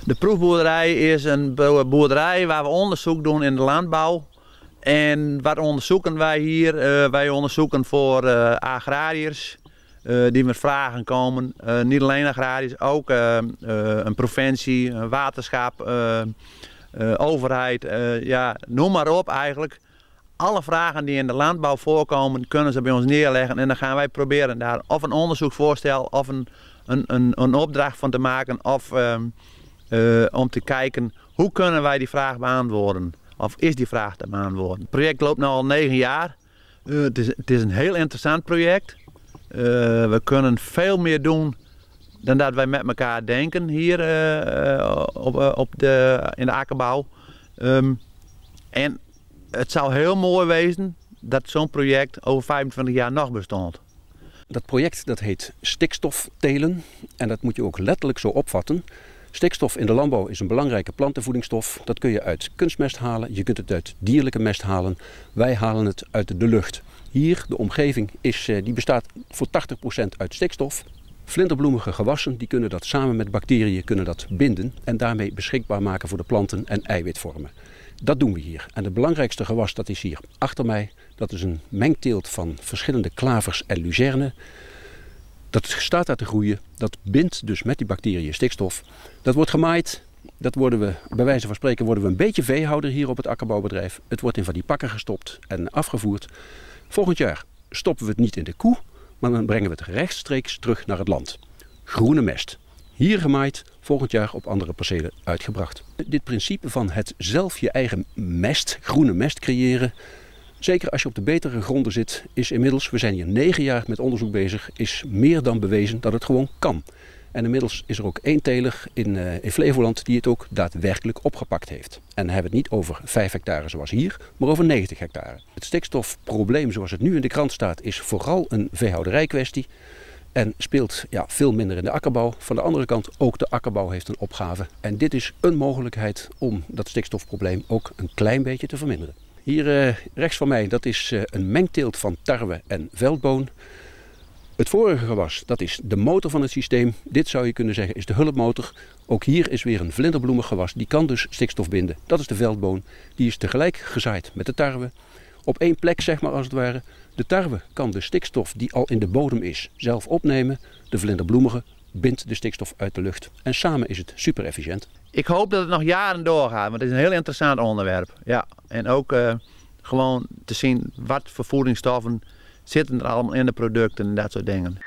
De proefboerderij is een boerderij waar we onderzoek doen in de landbouw. En wat onderzoeken wij hier? Wij onderzoeken voor agrariërs die met vragen komen. Niet alleen agrariërs, ook een provincie, een waterschap, overheid. Ja, noem maar op eigenlijk. Alle vragen die in de landbouw voorkomen, kunnen ze bij ons neerleggen. En dan gaan wij proberen daar of een onderzoeksvoorstel of een opdracht van te maken. Of om te kijken, hoe kunnen wij die vraag beantwoorden? Of is die vraag te beantwoorden? Het project loopt nu al 9 jaar. Het is een heel interessant project. We kunnen veel meer doen dan dat wij met elkaar denken hier in de akkerbouw. En het zou heel mooi wezen dat zo'n project over 25 jaar nog bestond. Dat project dat heet stikstoftelen en dat moet je ook letterlijk zo opvatten. Stikstof in de landbouw is een belangrijke plantenvoedingsstof. Dat kun je uit kunstmest halen, je kunt het uit dierlijke mest halen. Wij halen het uit de lucht. Hier, de omgeving, die bestaat voor 80% uit stikstof. Vlinderbloemige gewassen die kunnen dat samen met bacteriën binden en daarmee beschikbaar maken voor de planten en eiwitvormen. Dat doen we hier. En het belangrijkste gewas dat is hier achter mij. Dat is een mengteelt van verschillende klavers en luzerne. Dat staat daar te groeien. Dat bindt dus met die bacteriën stikstof. Dat wordt gemaaid. Dat worden we, bij wijze van spreken, worden we een beetje veehouder hier op het akkerbouwbedrijf. Het wordt in van die pakken gestopt en afgevoerd. Volgend jaar stoppen we het niet in de koe, maar dan brengen we het rechtstreeks terug naar het land. Groene mest. Hier gemaaid, volgend jaar op andere percelen uitgebracht. Dit principe van het zelf je eigen mest, groene mest creëren, zeker als je op de betere gronden zit, is inmiddels, we zijn hier 9 jaar met onderzoek bezig, is meer dan bewezen dat het gewoon kan. En inmiddels is er ook 1 teler in Flevoland die het ook daadwerkelijk opgepakt heeft. En dan hebben we het niet over 5 hectare zoals hier, maar over 90 hectare. Het stikstofprobleem zoals het nu in de krant staat is vooral een veehouderijkwestie. En speelt veel minder in de akkerbouw. Van de andere kant, ook de akkerbouw heeft een opgave. En dit is een mogelijkheid om dat stikstofprobleem ook een klein beetje te verminderen. Hier rechts van mij, dat is een mengteelt van tarwe en veldboon. Het vorige gewas, dat is de motor van het systeem. Dit zou je kunnen zeggen is de hulpmotor. Ook hier is weer een vlinderbloemig gewas. Die kan dus stikstof binden. Dat is de veldboon. Die is tegelijk gezaaid met de tarwe. Op 1 plek, zeg maar als het ware. De tarwe kan de stikstof die al in de bodem is zelf opnemen. De vlinderbloemige bindt de stikstof uit de lucht. En samen is het super efficiënt. Ik hoop dat het nog jaren doorgaat, want het is een heel interessant onderwerp. Ja. En ook gewoon te zien wat voor voedingsstoffen zitten er allemaal in de producten en dat soort dingen.